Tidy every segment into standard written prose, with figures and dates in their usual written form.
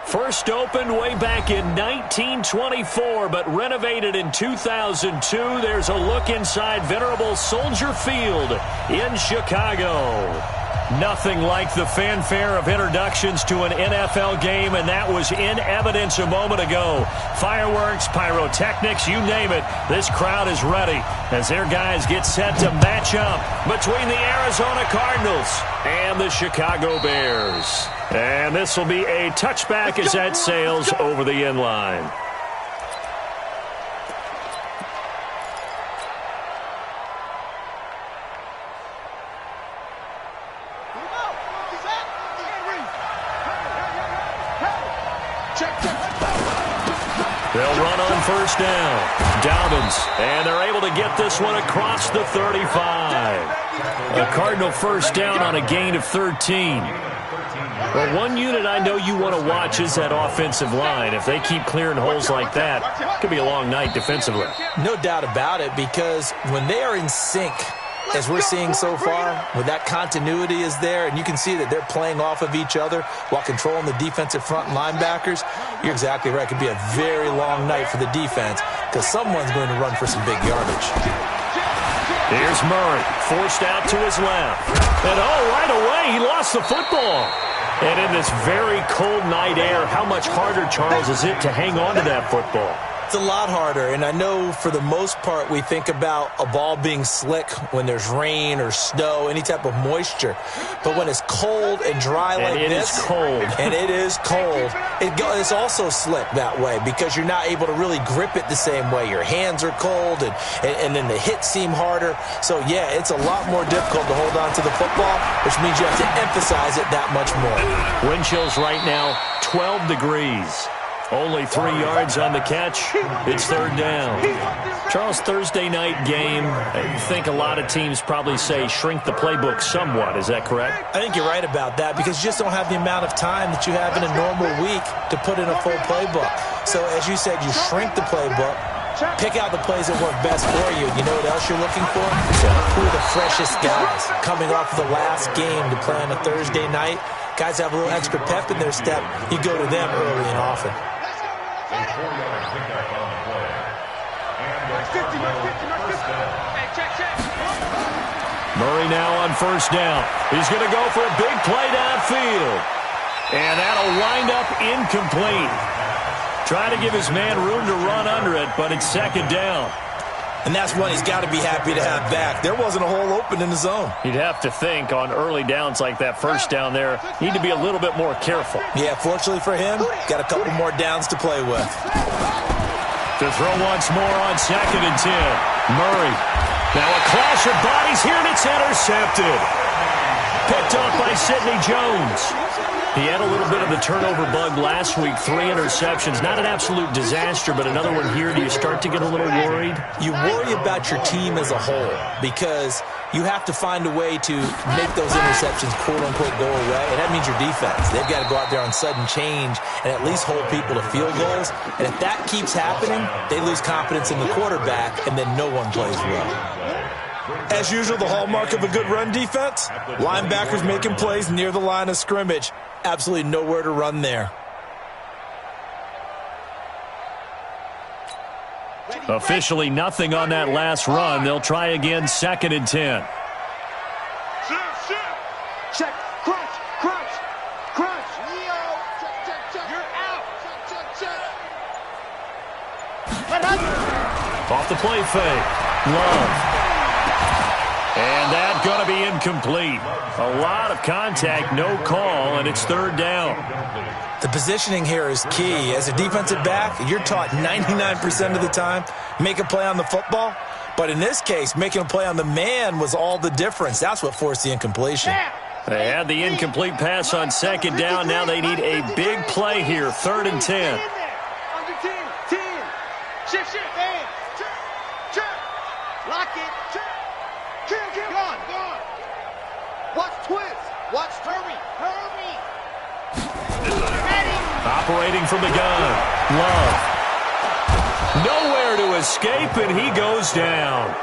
First opened way back in 1924, but renovated in 2002. There's a look inside venerable Soldier Field in Chicago. Nothing like the fanfare of introductions to an NFL game, and that was in evidence a moment ago. Fireworks, pyrotechnics, you name it. This crowd is ready as their guys get set to match up between the Arizona Cardinals and the Chicago Bears. And this will be a touchback as that sails over the end line. They'll run on first down. Dobbins, and they're able to get this one across the 35. A Cardinal first down on a gain of 13. Well, one unit I know you want to watch is that offensive line. If they keep clearing holes like that, it could be a long night defensively. No doubt about it, because when they are in sync, as we're seeing so far, when that continuity is there, and you can see that they're playing off of each other while controlling the defensive front linebackers, you're exactly right. It could be a very long night for the defense because someone's going to run for some big yardage. Here's Murray, forced out to his left. And right away, he lost the football. And in this very cold night air, how much harder, Charles, is it to hang on to that football? It's a lot harder, and I know for the most part we think about a ball being slick when there's rain or snow, any type of moisture. But when it's cold and dry like this, and it is cold, it's also slick that way because you're not able to really grip it the same way. Your hands are cold, and then the hits seem harder. So, yeah, it's a lot more difficult to hold on to the football, which means you have to emphasize it that much more. Wind chills right now, 12 degrees. Only 3 yards on the catch. It's third down. Charles, Thursday night game, I think a lot of teams probably say shrink the playbook somewhat. Is that correct? I think you're right about that because you just don't have the amount of time that you have in a normal week to put in a full playbook. So, as you said, you shrink the playbook, pick out the plays that work best for you. You know what else you're looking for? Who are the freshest guys coming off of the last game to play on a Thursday night? Guys have a little extra pep in their step. You go to them early and often. Murray now on first down. He's going to go for a big play downfield. And that'll wind up incomplete. Trying to give his man room to run under it, but it's second down. And that's one he's got to be happy to have back. There wasn't a hole open in the zone. You'd have to think on early downs like that first down there, need to be a little bit more careful. Yeah, fortunately for him, got a couple more downs to play with. To throw once more on second and 10. Murray. Now a clash of bodies here, and it's intercepted. Picked up by Sidney Jones. He had a little bit of the turnover bug last week, 3 interceptions. Not an absolute disaster, but another one here. Do you start to get a little worried? You worry about your team as a whole because you have to find a way to make those interceptions, quote-unquote, go away, and that means your defense. They've got to go out there on sudden change and at least hold people to field goals. And if that keeps happening, they lose confidence in the quarterback, and then no one plays well. As usual, the hallmark of a good run defense, linebackers making plays near the line of scrimmage. Absolutely nowhere to run there. Officially nothing on that last run. They'll try again, second and 10. Check, crunch, crunch, crunch. Check. You're out. Check. Off the play fake. Love. And that's going to be incomplete. A lot of contact, no call, and it's third down. The positioning here is key. As a defensive back, you're taught 99% of the time, make a play on the football. But in this case, making a play on the man was all the difference. That's what forced the incompletion. They had the incomplete pass on second down. Now they need a big play here, third and 10. Under 10. Shift. Lock it. Gone. Watch twist. Watch hurry. Operating from the gun. Love. Nowhere to escape, and he goes down.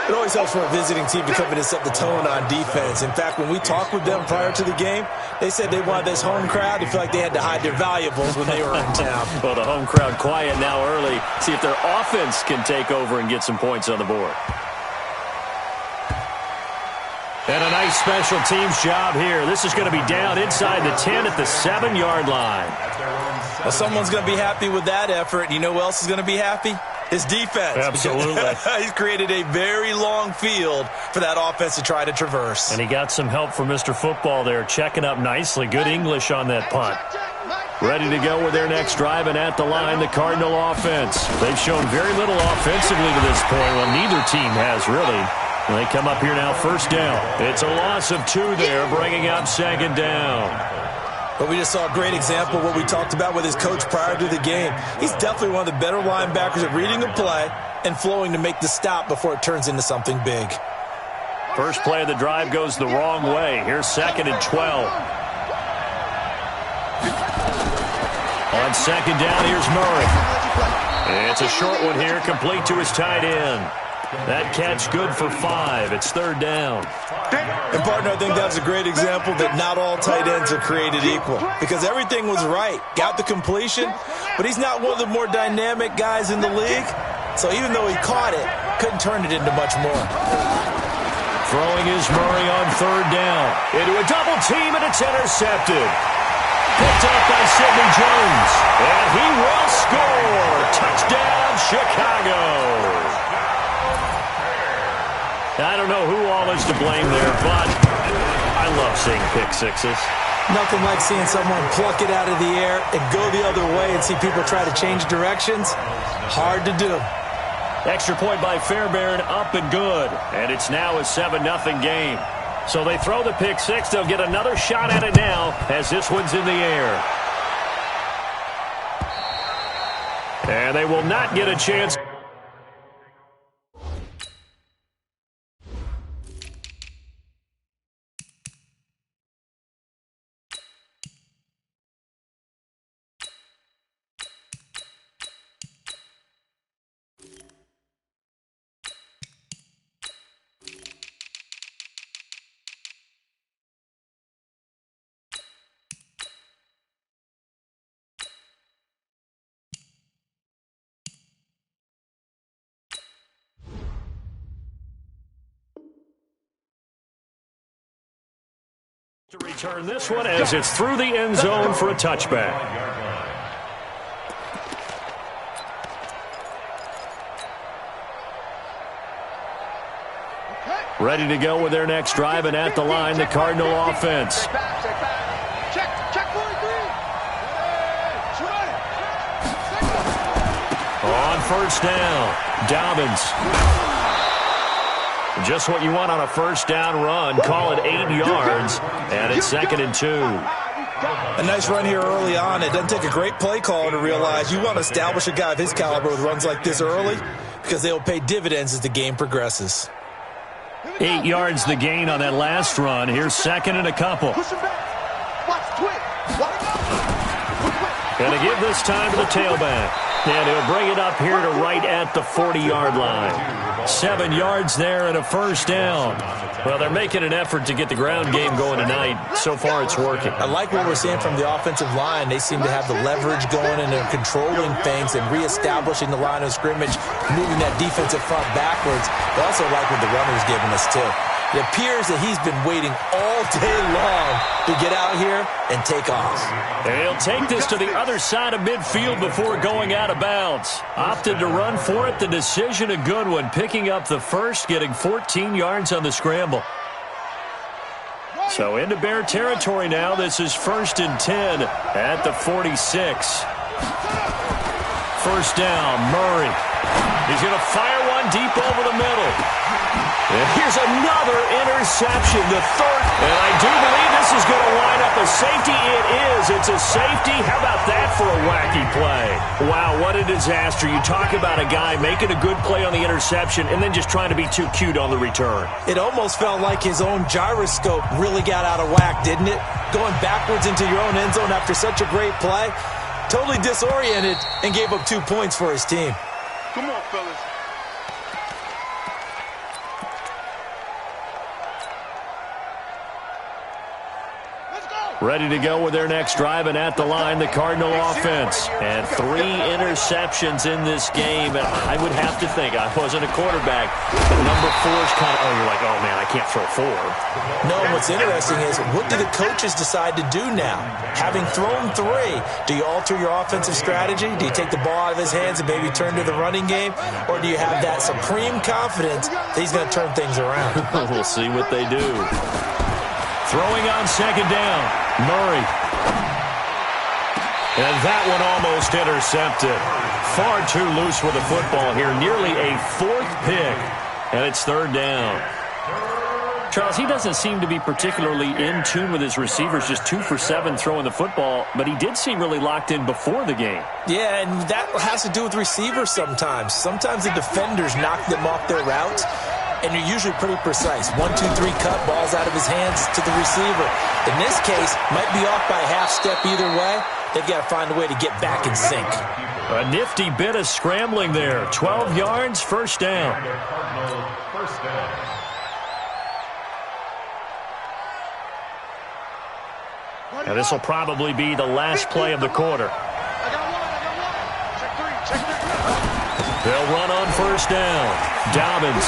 It always helps for a visiting team to come in and set the tone on defense. In fact, when we talked with them prior to the game, they said they wanted this home crowd to feel like they had to hide their valuables when they were in town. Well, the home crowd quiet now early. See if their offense can take over and get some points on the board. And a nice special teams job here. This is going to be down inside the 10 at the 7-yard line. Well, someone's going to be happy with that effort. You know who else is going to be happy? His defense. Absolutely. He's created a very long field for that offense to try to traverse. And he got some help from Mr. Football there, checking up nicely. Good English on that punt. Ready to go with their next drive, and at the line, the Cardinal offense. They've shown very little offensively to this point. Well, neither team has really. They come up here now, first down. It's a loss of 2 there, bringing up second down. But we just saw a great example of what we talked about with his coach prior to the game. He's definitely one of the better linebackers at reading a play and flowing to make the stop before it turns into something big. First play of the drive goes the wrong way. Here's 2nd and 12. On second down, here's Murray. It's a short one here, complete to his tight end. That catch good for 5. It's 3rd down. And, partner, I think that's a great example that not all tight ends are created equal, because everything was right. Got the completion, but he's not one of the more dynamic guys in the league. So even though he caught it, couldn't turn it into much more. Throwing is Murray on 3rd down. Into a double team, and it's intercepted. Picked up by Sidney Jones. And he will score. Touchdown, Chicago. I don't know who all is to blame there, but I love seeing pick sixes. Nothing like seeing someone pluck it out of the air and go the other way and see people try to change directions. Hard to do. Extra point by Fairbairn, up and good. And it's now a 7-0 game. So they throw the pick six. They'll get another shot at it now as this one's in the air. And they will not get a chance. To return this one as it's through the end zone for a touchback. Ready to go with their next drive, and at the line, the Cardinal offense. On first down, Dobbins. Just what you want on a first down run. Call it 8 yards, and it's 2nd and 2. A nice run here early on. It doesn't take a great play caller to realize you want to establish a guy of his caliber with runs like this early, because they will pay dividends as the game progresses. 8 yards the gain on that last run. Here's 2nd and a couple. Going to give this time to the tailback. And he'll bring it up here to right at the 40-yard line. 7 yards there and a first down. Well, they're making an effort to get the ground game going tonight. So far, it's working. I like what we're seeing from the offensive line. They seem to have the leverage going, and they're controlling things and reestablishing the line of scrimmage, moving that defensive front backwards. They also like what the runner's giving us, too. It appears that he's been waiting all day long to get out here and take off. And he'll take this to the other side of midfield before going out of bounds. Opted to run for it. The decision a good one. Picking up the first, getting 14 yards on the scramble. So into Bear territory now. This is 1st and 10 at the 46. First down, Murray. He's going to fire one deep over the middle. And here's another interception, the 3rd. And I do believe this is going to line up a safety. It is. It's a safety. How about that for a wacky play? Wow, what a disaster. You talk about a guy making a good play on the interception and then just trying to be too cute on the return. It almost felt like his own gyroscope really got out of whack, didn't it? Going backwards into your own end zone after such a great play. Totally disoriented and gave up 2 points for his team. Come on, fellas. Ready to go with their next drive, and at the line, the Cardinal offense. And 3 interceptions in this game. And I would have to think, I wasn't a quarterback, but number 4 is kind of, you're like, oh, man, I can't throw 4. No, what's interesting is, what do the coaches decide to do now? Having thrown 3, do you alter your offensive strategy? Do you take the ball out of his hands and maybe turn to the running game? Or do you have that supreme confidence that he's going to turn things around? We'll see what they do. Throwing on second down, Murray. And that one almost intercepted. Far too loose with the football here. Nearly a 4th pick. And it's 3rd down. Charles, he doesn't seem to be particularly in tune with his receivers, just 2 for 7 throwing the football, but he did seem really locked in before the game. Yeah, and that has to do with receivers sometimes. Sometimes the defenders knock them off their routes, and you're usually pretty precise. 1, 2, 3 cut, balls out of his hands to the receiver. In this case, might be off by a half step either way. They've got to find a way to get back in sync. A nifty bit of scrambling there. 12 yards, first down. And this will probably be the last play of the quarter. They'll run on first down. Dobbins.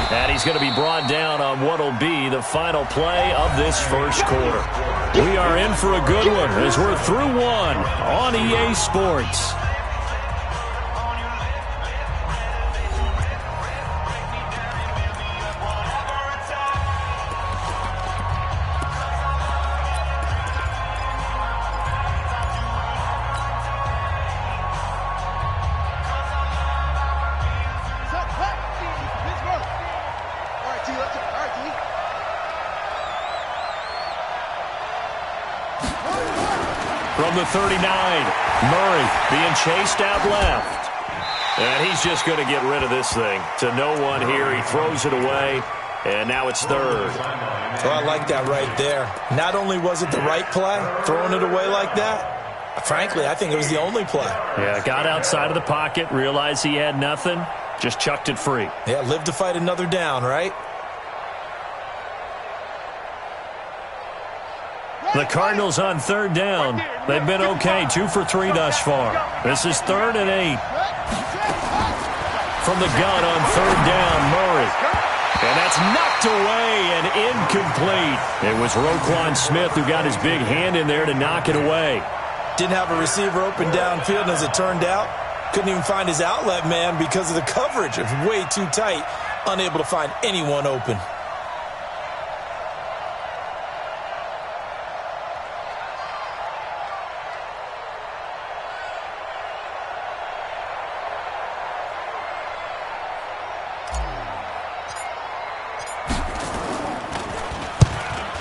And he's going to be brought down on what will be the final play of this first quarter. We are in for a good one as we're through 1 on EA Sports. From the 39, Murray being chased out left. And he's just going to get rid of this thing to no one here. He throws it away, and now it's 3rd. Well, I like that right there. Not only was it the right play, throwing it away like that, frankly, I think it was the only play. Yeah, got outside of the pocket, realized he had nothing, just chucked it free. Yeah, live to fight another down, right? The Cardinals on 3rd down. They've been okay, 2 for 3 thus far. This is 3rd and 8. From the gun on 3rd down, Murray. And that's knocked away and incomplete. It was Roquan Smith who got his big hand in there to knock it away. Didn't have a receiver open downfield, and as it turned out, couldn't even find his outlet man because of the coverage. It was way too tight, unable to find anyone open.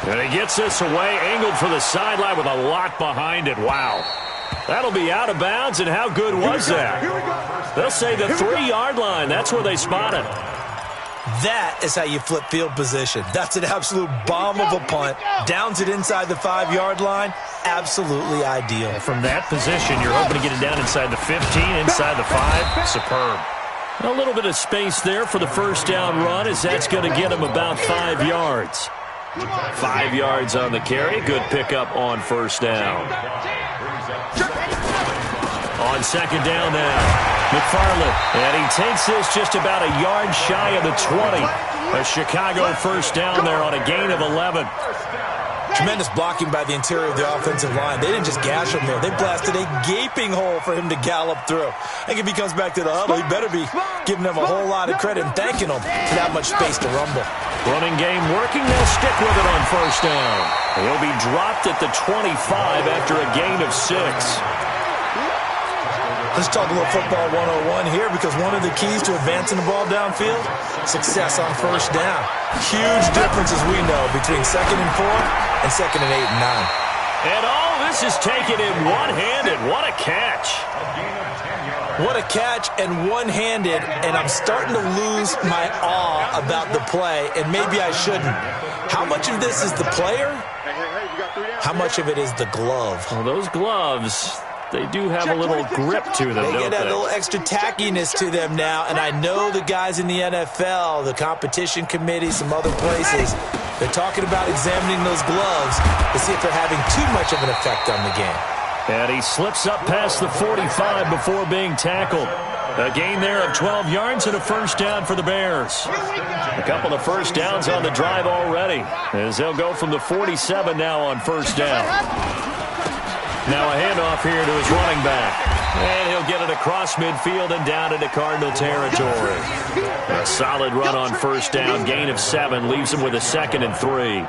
And he gets this away, angled for the sideline with a lot behind it. Wow. That'll be out of bounds, and how good was that? They'll say the 3-yard line. That's where they spot it. That is how you flip field position. That's an absolute bomb of a punt. Downs it inside the 5-yard line. Absolutely ideal. From that position, you're hoping to get it down inside the 15, inside the 5. Superb. A little bit of space there for the first down run, as that's going to get him about 5 yards. 5 yards on the carry. Good pickup on first down. On second down now, McFarland. And he takes this just about a yard shy of the 20. A Chicago first down there on a gain of 11. Tremendous blocking by the interior of the offensive line. They didn't just gash him there. They blasted a gaping hole for him to gallop through. I think if he comes back to the huddle, he better be giving them a whole lot of credit and thanking them for that much space to rumble. Running game working. They'll stick with it on first down. He'll be dropped at the 25 after a gain of 6. Let's talk a little football 101 here, because one of the keys to advancing the ball downfield, success on first down. Huge difference, as we know, between 2nd and 4 and 2nd and 8 and 9. And all this is taken in one-handed. What a catch. What a catch and one-handed, and I'm starting to lose my awe about the play, and maybe I shouldn't. How much of this is the player? How much of it is the glove? Well, those gloves, they do have a little grip to them, don't they? They get that little extra tackiness to them now, and I know the guys in the NFL, the competition committee, some other places, They're talking about examining those gloves to see if they're having too much of an effect on the game. And he slips up past the 45 before being tackled. A gain there of 12 yards and a first down for the Bears. A couple of first downs on the drive already, as they'll go from the 47 now on first down. Now a handoff here to his running back. And he'll get it across midfield and down into Cardinal territory. A solid run on first down, gain of 7, leaves him with a 2nd and 3.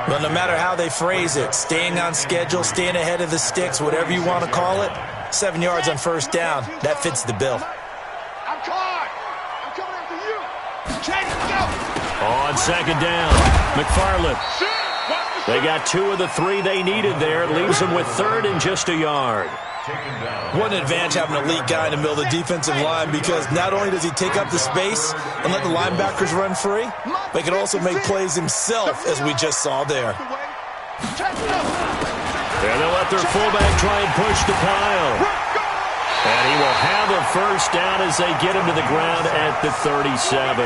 Well, no matter how they phrase it, staying on schedule, staying ahead of the sticks, whatever you want to call it, 7 yards on first down, that fits the bill. I'm caught. I'm coming after you. Chase, go. On second down, McFarland. They got 2 of the 3 they needed there. It leaves them with 3rd and just a yard. What an advantage having an elite guy in the middle of the defensive line, because not only does he take up the space and let the linebackers run free, but he can also make plays himself, as we just saw there. And they'll let their fullback try and push the pile. And he will have a first down as they get him to the ground at the 37.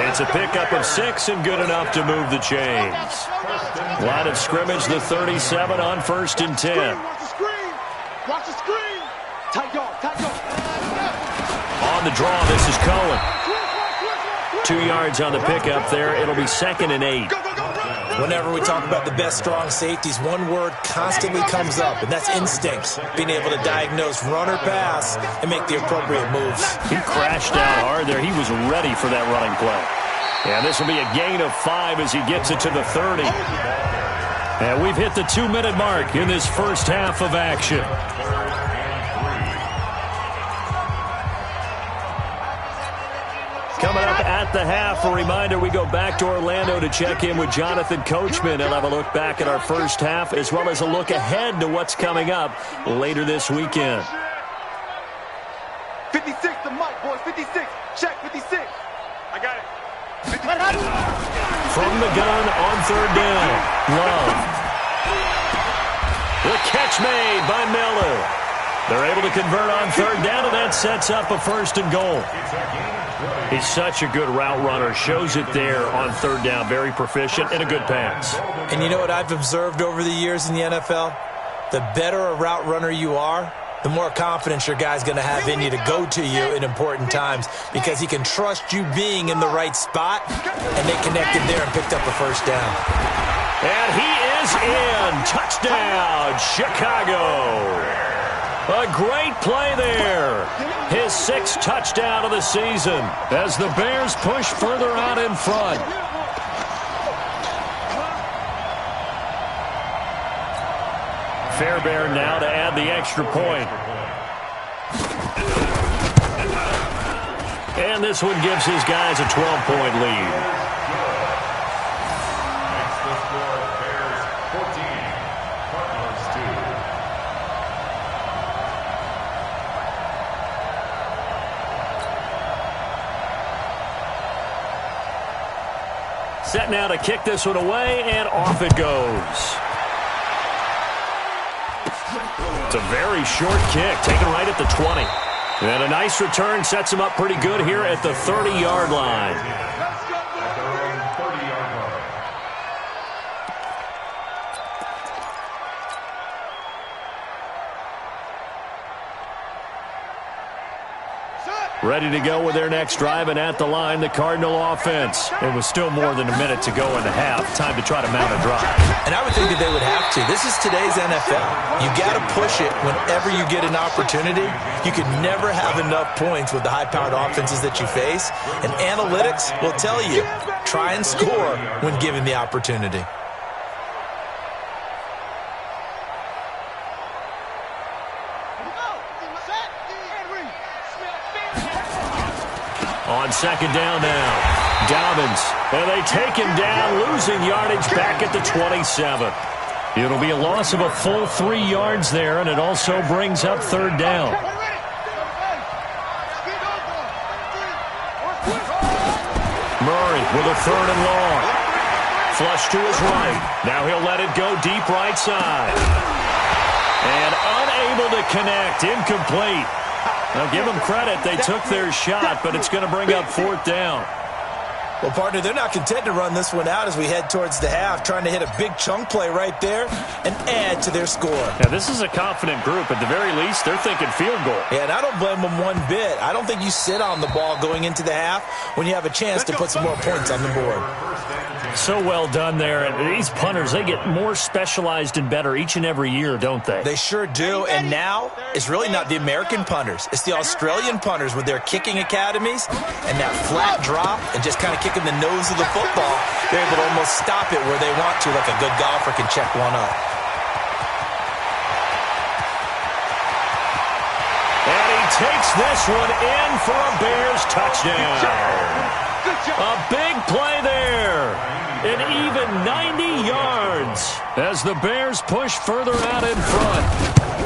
It's a pickup of 6 and good enough to move the chains. Line of scrimmage, the 37 on 1st and 10. Watch the screen. Tight dog, tight dog. On the draw, this is Cohen. 2 yards on the pickup there. It'll be 2nd and 8. Whenever we talk about the best strong safeties, one word constantly comes up, and that's instincts. Being able to diagnose run or pass and make the appropriate moves. He crashed out hard there. He was ready for that running play. And this will be a gain of 5 as he gets it to the 30. And we've hit the 2-minute mark in this first half of action. Coming up at the half, a reminder, we go back to Orlando to check in with Jonathan Coachman and have a look back at our first half, as well as a look ahead to what's coming up later this weekend. 56 to Mike, boys. 56. Check 56. I got it. From the gun on 3rd down, Love. The catch made by Miller. They're able to convert on 3rd down, and that sets up a 1st and goal. He's such a good route runner. Shows it there on 3rd down. Very proficient and a good pass. And you know what I've observed over the years in the NFL? The better a route runner you are, the more confidence your guy's going to have in you to go to you in important times, because he can trust you being in the right spot, and they connected there and picked up a 1st down. And he is in. Touchdown, Chicago. A great play there. His 6th touchdown of the season as the Bears push further out in front. Fairbairn now to add the extra point. And this one gives his guys a 12-point lead. Set now to kick this one away, and off it goes. It's a very short kick, taken right at the 20. And a nice return sets him up pretty good here at the 30-yard line. Ready to go with their next drive, and at the line, the Cardinal offense. It was still more than a minute to go in the half. Time to try to mount a drive. And I would think that they would have to. This is today's NFL. You got to push it whenever you get an opportunity. You can never have enough points with the high-powered offenses that you face. And analytics will tell you, try and score when given the opportunity. On 2nd down now, Dobbins, and they take him down, losing yardage back at the 27. It'll be a loss of a full 3 yards there, and it also brings up 3rd down. Murray with a 3rd and long. Flush to his right. Now he'll let it go deep right side. And unable to connect, incomplete. Now, give them credit. They took their shot, but it's going to bring up 4th down. Well, partner, they're not content to run this one out as we head towards the half, trying to hit a big chunk play right there and add to their score. Yeah, this is a confident group. At the very least, they're thinking field goal. Yeah, and I don't blame them one bit. I don't think you sit on the ball going into the half when you have a chance to put some more points on the board. So well done there. And these punters, they get more specialized and better each and every year, don't they? They sure do. And now it's really not the American punters. It's the Australian punters with their kicking academies and that flat drop and just kind of kicking the nose of the football. They're able to almost stop it where they want to, like a good golfer can check one up. And he takes this one in for a Bears touchdown. A big play there. An even 90 yards as the Bears push further out in front.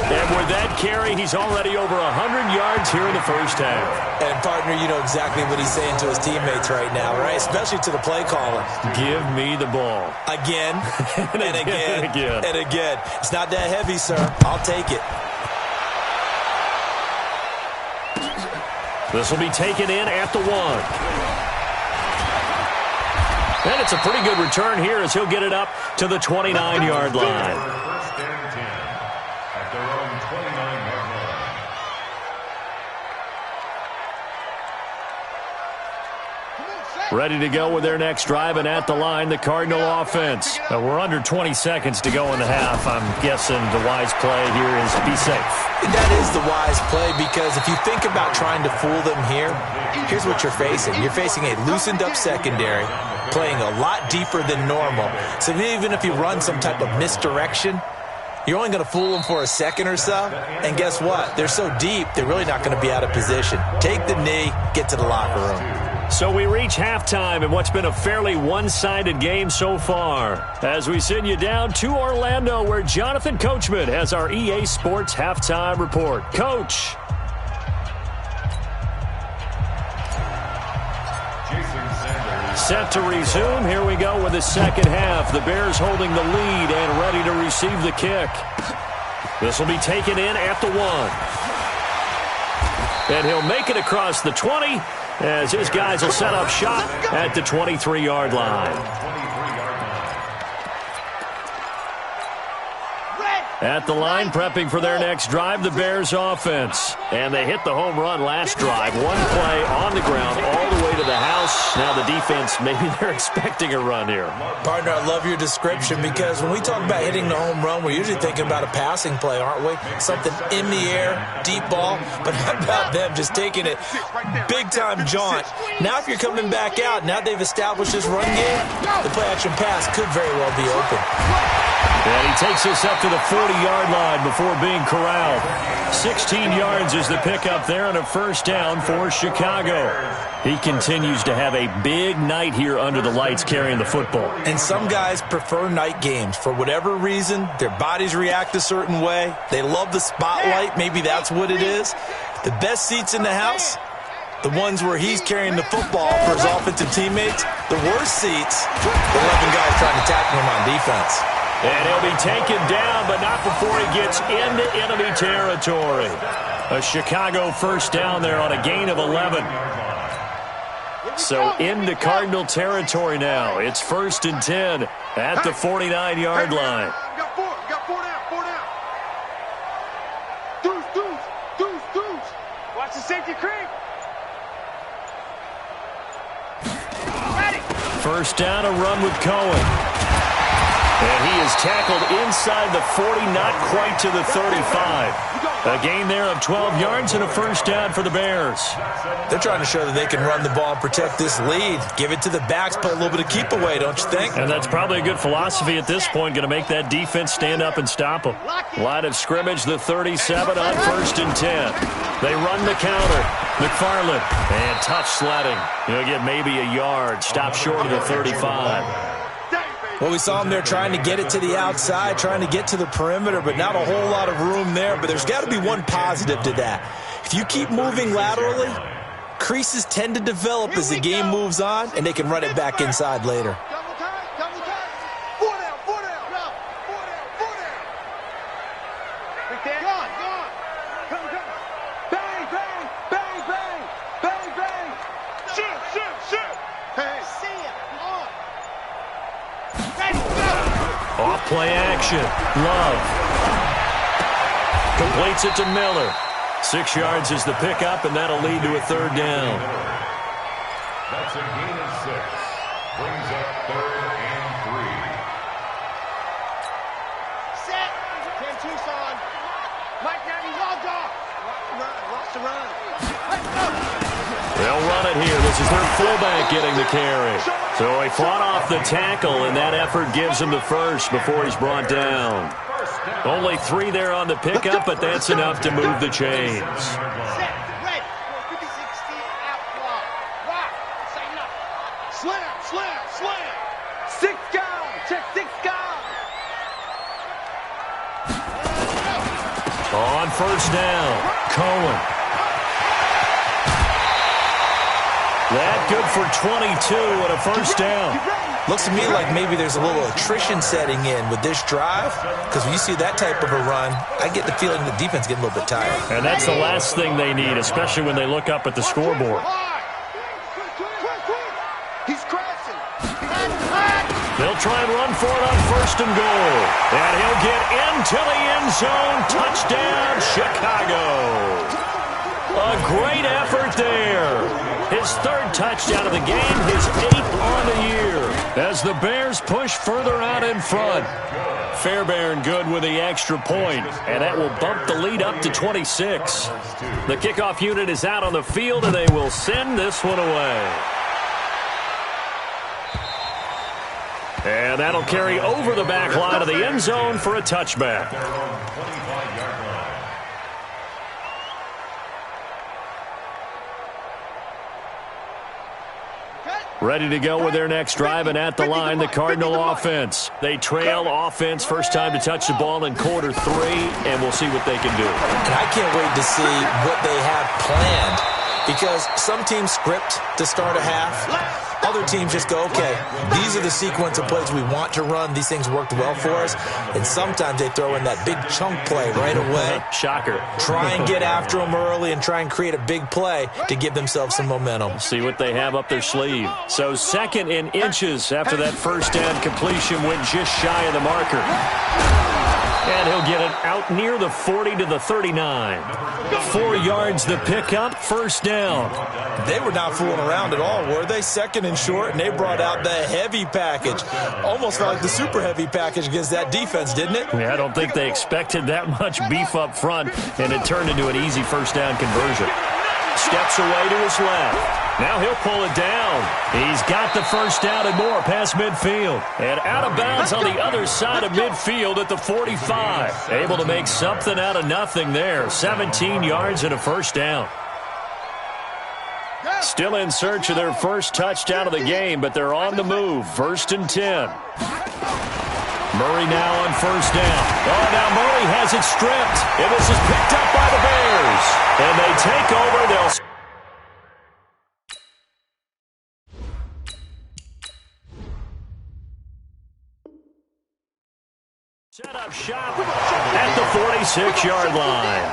And with that carry, he's already over 100 yards here in the first half. And, partner, you know exactly what he's saying to his teammates right now, right? Especially to the play caller. Give me the ball. Again, and again, and again. It's not that heavy, sir. I'll take it. This will be taken in at the 1. And it's a pretty good return here as he'll get it up to the 29-yard line. First and 10 at their own 29-yard line. Ready to go with their next drive, and at the line, the Cardinal offense. We're under 20 seconds to go in the half. I'm guessing the wise play here is be safe. That is the wise play, because if you think about trying to fool them here, here's what you're facing. You're facing a loosened-up secondary, playing a lot deeper than normal. So even if you run some type of misdirection, you're only going to fool them for a second or so. And guess what? They're so deep, they're really not going to be out of position. Take the knee, get to the locker room. So we reach halftime in what's been a fairly one-sided game so far. As we send you down to Orlando, where Jonathan Coachman has our EA Sports halftime report. Coach. Set to resume. Here we go with the second half. The Bears holding the lead and ready to receive the kick. This will be taken in at the 1. And he'll make it across the 20 as his guys will set up shop at the 23-yard line. At the line, prepping for their next drive, the Bears offense. And they hit the home run last drive. One play on the ground all the way to the house. Now the defense, maybe they're expecting a run here. Partner, I love your description, because when we talk about hitting the home run, we're usually thinking about a passing play, aren't we? Something in the air, deep ball. But how about them just taking it big-time jaunt? Now if you're coming back out, now they've established this run game, the play-action pass could very well be open. And he takes us up to the 40-yard line before being corralled. 16 yards is the pickup there and a first down for Chicago. He continues to have a big night here under the lights carrying the football. And some guys prefer night games. For whatever reason, their bodies react a certain way. They love the spotlight. Maybe that's what it is. The best seats in the house, the ones where he's carrying the football for his offensive teammates. The worst seats, the 11 guys trying to tackle him on defense. And he'll be taken down, but not before he gets into enemy territory. A Chicago first down there on a gain of 11. So into Cardinal territory now. It's 1st and 10 at the 49-yard line. Got four down. Deuce. Watch the safety creep. Ready. First down, a run with Cohen. And he is tackled inside the 40, not quite to the 35. A gain there of 12 yards and a first down for the Bears. They're trying to show that they can run the ball and protect this lead. Give it to the backs, play a little bit of keep away, don't you think? And that's probably a good philosophy at this point, going to make that defense stand up and stop them. Line of scrimmage, the 37 on 1st and 10. They run the counter. McFarland, and touch sledding. He'll get maybe a yard, stop short of the 35. Well, we saw him there trying to get it to the outside, trying to get to the perimeter, but not a whole lot of room there. But there's got to be one positive to that. If you keep moving laterally, creases tend to develop as the game moves on, and they can run it back inside later. Double time. Four down. Big Dan. Gone. Come. Bang. Shoot. Hey. Play action. Love. Completes it to Miller. 6 yards is the pickup, and that'll lead to a third down. That's a gain of 6. Brings up 3rd and 3. Set. 10 Tucson. Mike Navy, logged off. Lost the run. Let's go. They'll run it here. This is their fullback getting the carry. So he fought off the tackle, and that effort gives him the first before he's brought down. Only 3 there on the pickup, but that's enough to move the chains. Set. Ready. 60 out block. Rock. Say nothing. Slam. Slam. Slam. 6 guard. Check 6 guard. On first down, Cohen. That good for 22 and a first down. Looks to me like maybe there's a little attrition setting in with this drive, because when you see that type of a run, I get the feeling the defense getting a little bit tired. And that's the last thing they need, especially when they look up at the scoreboard. He's crashing. They'll try and run for it on first and goal. And he'll get into the end zone. Touchdown, Chicago. A great effort there. His 3rd touchdown of the game, his 8th on the year. As the Bears push further out in front. Fairbairn good with the extra point, and that will bump the lead up to 26. The kickoff unit is out on the field, and they will send this one away. And that'll carry over the back line of the end zone for a touchback. Ready to go with their next drive, and at the line, the Cardinal offense. They trail offense, first time to touch the ball in quarter 3, and we'll see what they can do. And I can't wait to see what they have planned, because some teams script to start a half. Other teams just go, okay, these are the sequence of plays we want to run. These things worked well for us. And sometimes they throw in that big chunk play right away. Shocker. Try and get after them early and try and create a big play to give themselves some momentum. See what they have up their sleeve. So 2nd in inches after that first down completion went just shy of the marker. And he'll get it out near the 40 to the 39. 4 yards the pickup, first down. They were not fooling around at all, were they? 2nd and short, and they brought out the heavy package. Almost felt like the super heavy package against that defense, didn't it? Yeah, I don't think they expected that much beef up front, and it turned into an easy first down conversion. Steps away to his left. Now he'll pull it down. He's got the first down and more past midfield. And out of bounds on the other side of midfield at the 45. Able to make something out of nothing there. 17 yards and a first down. Still in search of their first touchdown of the game, but they're on the move. 1st and 10. Murray now on first down. Oh, now Murray has it stripped. And this is picked up by the Bears. And they take over. They'll set up shop at the 46-yard line.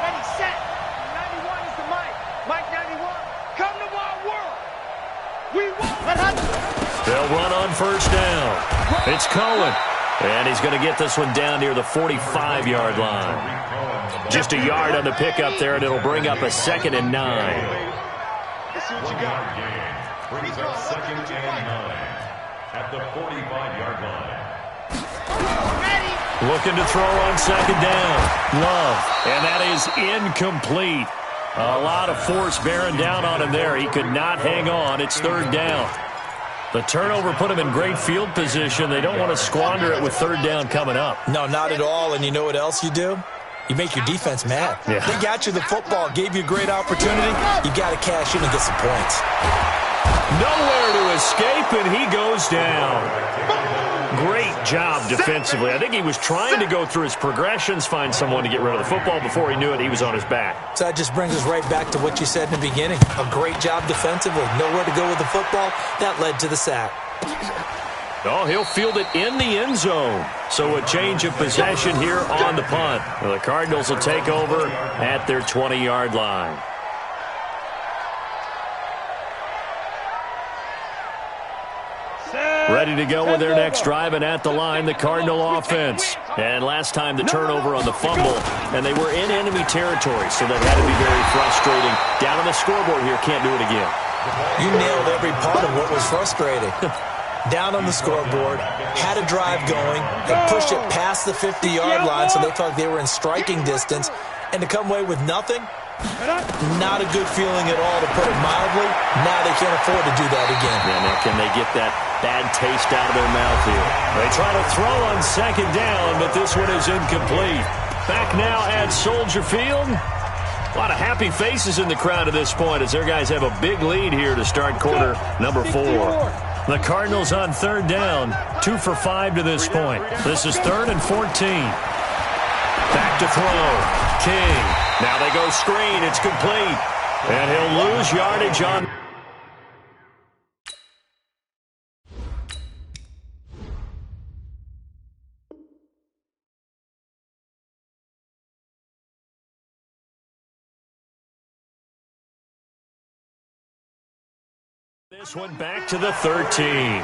Ready, set. 91 is the mic. Mike 91. Come to my world. We won. They'll run on first down. It's Cohen. And he's going to get this one down near the 45-yard line. Just a yard on the pickup there, and it'll bring up a 2nd and 9. Let's see what you got. Brings up 2nd and 9 at the 45-yard line. Ready. Looking to throw on 2nd down. Love. And that is incomplete. A lot of force bearing down on him there. He could not hang on. It's 3rd down. The turnover put him in great field position. They don't want to squander it with 3rd down coming up. No, not at all. And you know what else you do? You make your defense mad. Yeah. They got you the football, gave you a great opportunity. You got to cash in and get some points. Nowhere to escape, and he goes down. Great job defensively. I think he was trying to go through his progressions, find someone to get rid of the football. Before he knew it, he was on his back. So that just brings us right back to what you said in the beginning. A great job defensively. Nowhere to go with the football. That led to the sack. Oh, he'll field it in the end zone. So a change of possession here on the punt. The Cardinals will take over at their 20-yard line. Ready to go with their next drive, and at the line, the Cardinal offense. And last time, the turnover on the fumble, and they were in enemy territory, so that had to be very frustrating. Down on the scoreboard here, can't do it again. You nailed every part of what was frustrating. Down on the scoreboard, had a drive going, and pushed it past the 50-yard line so they felt like they were in striking distance, and to come away with nothing, not a good feeling at all, to put it mildly. Now they can't afford to do that again. Yeah, now can they get that bad taste out of their mouth here? They try to throw on second down, but this one is incomplete. Back now at Soldier Field. A lot of happy faces in the crowd at this point as their guys have a big lead here to start quarter number 4. The Cardinals on third down, 2 for 5 to this point. This is 3rd and 14. Back to throw. King. Now they go screen. It's complete. And he'll lose yardage on. This one back to the 13.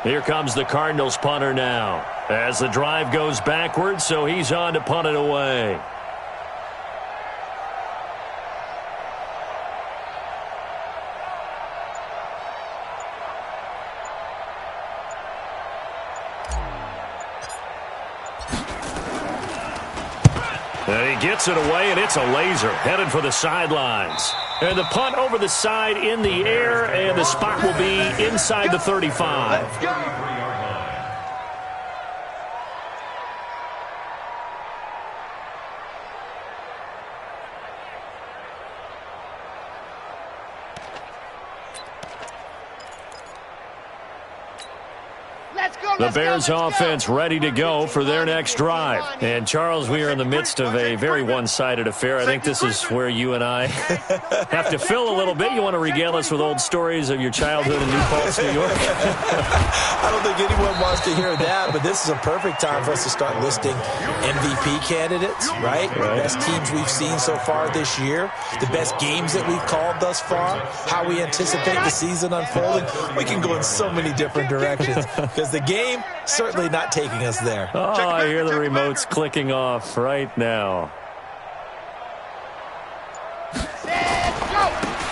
Here comes the Cardinals punter now. As the drive goes backwards, so he's on to punt it away. And he gets it away, and it's a laser headed for the sidelines. And the punt over the side in the air, and the spot will be inside the 35. Let's go. The Bears offense ready to go for their next drive. And, Charles, we are in the midst of a very one-sided affair. I think this is where you and I have to fill a little bit. You want to regale us with old stories of your childhood in New Paltz, New York? I don't think anyone wants to hear that, but this is a perfect time for us to start listing MVP candidates, right? The best teams we've seen so far this year, the best games that we've called thus far, how we anticipate the season unfolding. We can go in so many different directions because the game certainly not taking us there. Oh, I hear the remotes clicking off right now.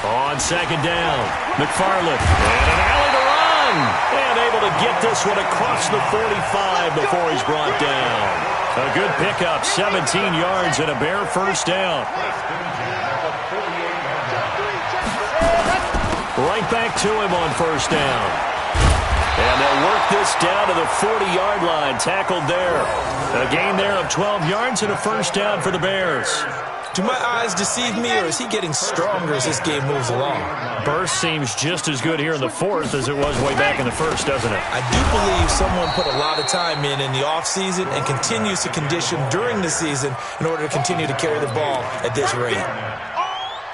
On second down, McFarland, and an alley to run, and able to get this one across the 45 before he's brought down. A good pickup, 17 yards and a Bear first down. Right back to him on first down. And they'll work this down to the 40-yard line, tackled there. A gain there of 12 yards and a first down for the Bears. Do my eyes deceive me, or is he getting stronger as this game moves along? Burst seems just as good here in the fourth as it was way back in the first, doesn't it? I do believe someone put a lot of time in the offseason and continues to condition during the season in order to continue to carry the ball at this rate.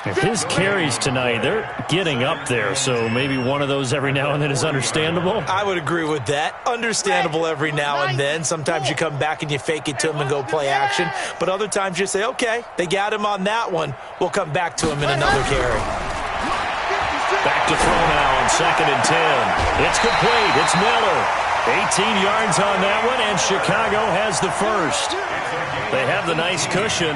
If his carries tonight, they're getting up there, so maybe one of those every now and then is understandable. I would agree with that. Understandable every now and then. Sometimes you come back and you fake it to him and go play action. But other times you say, okay, they got him on that one. We'll come back to him in another carry. Back to throw now on 2nd and 10. It's complete. It's Miller. 18 yards on that one, and Chicago has the first. They have the nice cushion.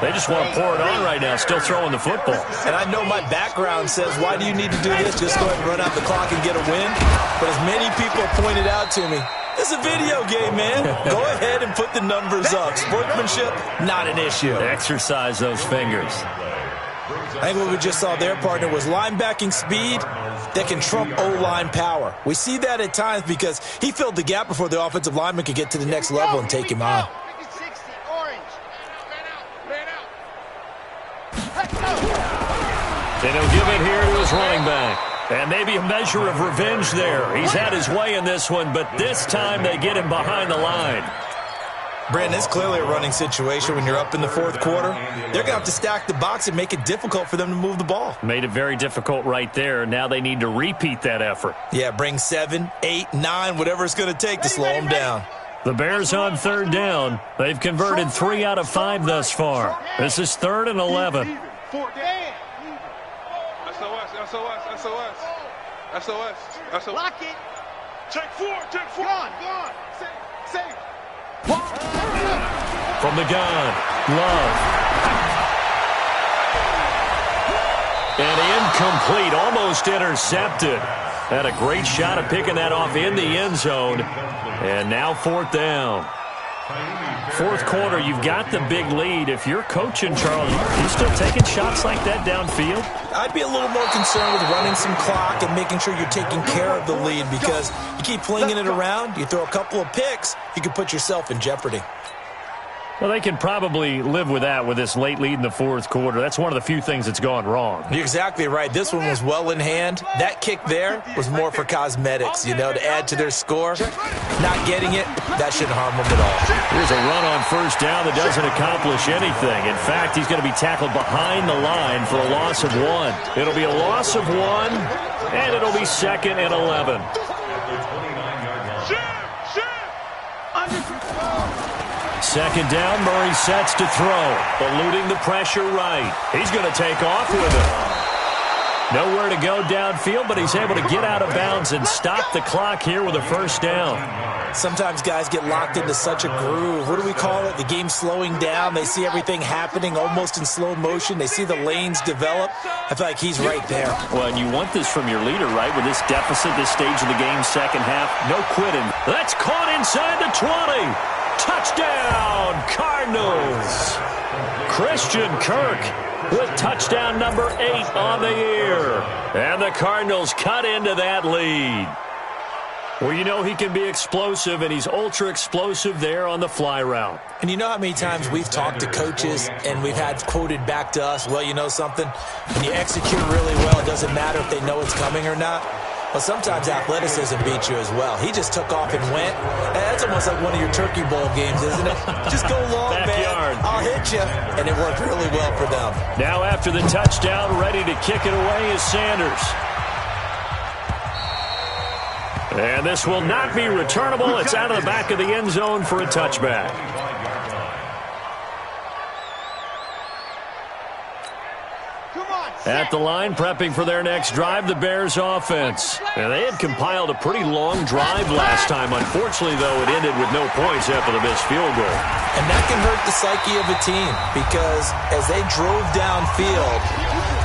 They just want to pour it on right now, still throwing the football. And I know my background says, why do you need to do this? Just go ahead and run out the clock and get a win. But as many people pointed out to me, it's a video game, man. Go ahead and put the numbers up. Sportsmanship, not an issue. Exercise those fingers. I think what we just saw there, partner, was linebacking speed that can trump O-line power. We see that at times because he filled the gap before the offensive lineman could get to the next level and take him on. And he'll give it here to his running back. And maybe a measure of revenge there. He's had his way in this one, but this time they get him behind the line. Brandon, it's clearly a running situation when you're up in the fourth quarter. They're going to have to stack the box and make it difficult for them to move the ball. Made it very difficult right there. Now they need to repeat that effort. Yeah, bring 7, 8, 9, whatever it's going to take to slow them down. The Bears on third down. They've converted 3 out of 5 thus far. This is 3rd and 11. 4 down. SOS, SOS, SOS. SOS, SOS. Lock it. Take 4, take 4. Gone. Save. From the gun, Love. And incomplete, almost intercepted. Had a great shot at picking that off in the end zone. And now 4th down. 4th quarter, you've got the big lead. If you're coaching, Charles, you still taking shots like that downfield? I'd be a little more concerned with running some clock and making sure you're taking care of the lead, because you keep flinging it around, you throw a couple of picks, you can put yourself in jeopardy. Well, they can probably live with that with this late lead in the 4th quarter. That's one of the few things that's gone wrong. You're exactly right. This one was well in hand. That kick there was more for cosmetics, to add to their score. Not getting it, that shouldn't harm them at all. Here's a run on 1st down that doesn't accomplish anything. In fact, he's going to be tackled behind the line for a loss of 1. It'll be a loss of 1, and it'll be 2nd and 11. Second down, Murray sets to throw, eluding the pressure right. He's going to take off with it. Nowhere to go downfield, but he's able to get out of bounds and stop the clock here with a 1st down. Sometimes guys get locked into such a groove. What do we call it? The game's slowing down. They see everything happening almost in slow motion. They see the lanes develop. I feel like he's right there. Well, and you want this from your leader, right? With this deficit, this stage of the game, second half, no quitting. That's caught inside the 20. Touchdown, Cardinals! Christian Kirk with touchdown number 8 on the year. And the Cardinals cut into that lead. Well, he can be explosive, and he's ultra-explosive there on the fly route. And you know how many times we've talked to coaches and we've had quoted back to us, well, you know something? When you execute really well, it doesn't matter if they know it's coming or not. Well, sometimes athleticism beats you as well. He just took off and went. That's almost like one of your Turkey Bowl games, isn't it? Just go long, Backyard. man. I'll hit you. And it worked really well for them. Now after the touchdown, ready to kick it away is Sanders. And this will not be returnable. It's out of the back of the end zone for a touchback. At the line, prepping for their next drive, the Bears offense. And they had compiled a pretty long drive last time. Unfortunately, though, it ended with no points after the missed field goal. And that can hurt the psyche of a team, because as they drove downfield,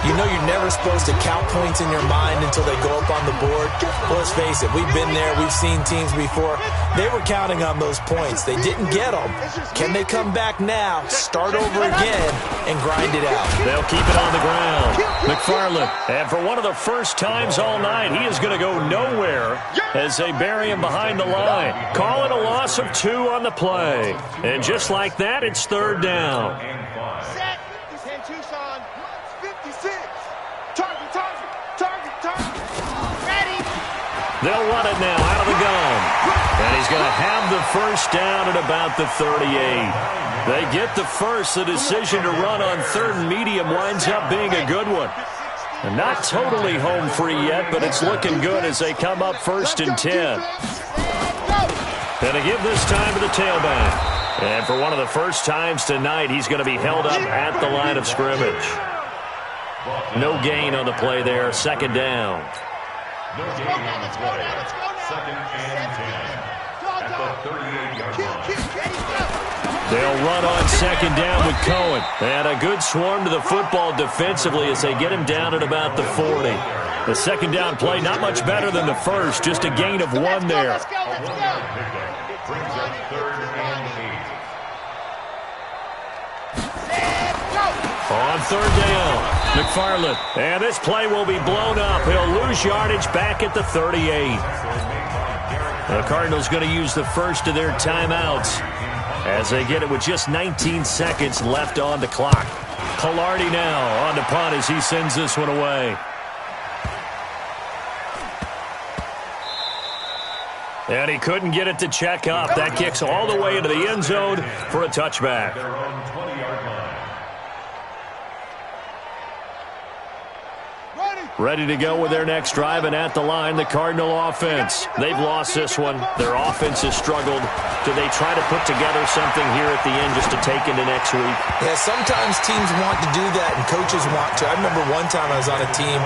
you're never supposed to count points in your mind until they go up on the board. Well, let's face it, we've been there. We've seen teams before. They were counting on those points. They didn't get them. Can they come back now, start over again, and grind it out? They'll keep it on the ground. McFarland, and for one of the first times all night, he is going to go nowhere as they bury him behind the line. Call it a loss of 2 on the play. And just like that, it's 3rd down. Set. He's in Tucson. 56. Target. Ready. They'll run it now out of the gun. And he's going to have the 1st down at about the 38. They get the first. The decision to run on 3rd and medium winds up being a good one. And not totally home free yet, but it's looking good as they come up 1st and 10. And to give this time to the tailback. And for one of the first times tonight, he's going to be held up at the line of scrimmage. No gain on the play there. 2nd down. No gain on the play. 2nd and 10. At the 38-yard line. They'll run on 2nd down with Cohen. And a good swarm to the football defensively as they get him down at about the 40. The 2nd down play not much better than the first, just a gain of 1 there. Let's go. Brings up 3rd and 8. On 3rd down, McFarland. And this play will be blown up. He'll lose yardage back at the 38. The Cardinals going to use the first of their timeouts as they get it with just 19 seconds left on the clock. Pilardi now on the punt as he sends this one away. And he couldn't get it to check up. That kicks all the way into the end zone for a touchback. Their own 20-yard line. Ready to go with their next drive, and at the line, the Cardinal offense. They've lost this one. Their offense has struggled. Do they try to put together something here at the end just to take into next week? Yeah, sometimes teams want to do that, and coaches want to. I remember one time I was on a team,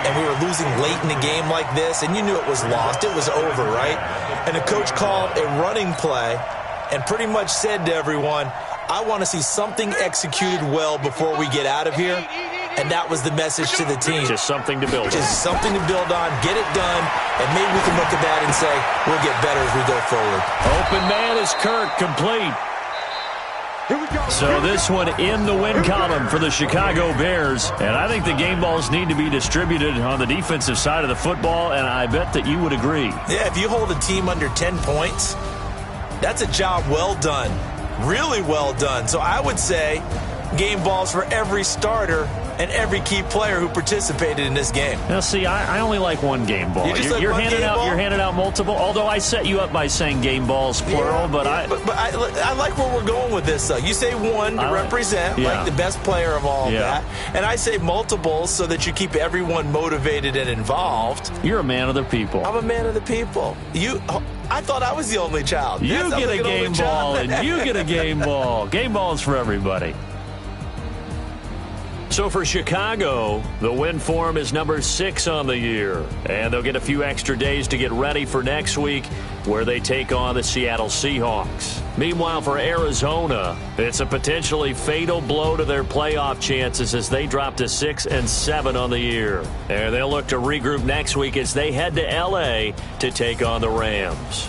and we were losing late in the game like this, and you knew it was lost. It was over, right? And the coach called a running play and pretty much said to everyone, I want to see something executed well before we get out of here. And that was the message to the team. Just something to build on. Just something to build on, get it done, and maybe we can look at that and say, we'll get better as we go forward. Open man is Kirk, complete. So this one in the win column for the Chicago Bears. And I think the game balls need to be distributed on the defensive side of the football, and I bet that you would agree. Yeah, if you hold a team under 10 points, that's a job well done. Really well done. So I would say game balls for every starter and every key player who participated in this game. Now, see, I only like one game ball. You're handing out multiple. Although I set you up by saying game balls plural, but I like where we're going with this. Though you say one to represent like the best player of all of that, and I say multiples so that you keep everyone motivated and involved. You're a man of the people. I'm a man of the people. I thought I was the only child. You get a game ball, and you get a game ball. Game balls for everybody. So for Chicago, the win form is number 6 on the year. And they'll get a few extra days to get ready for next week, where they take on the Seattle Seahawks. Meanwhile, for Arizona, it's a potentially fatal blow to their playoff chances as they drop to 6-7 on the year. And they'll look to regroup next week as they head to L.A. to take on the Rams.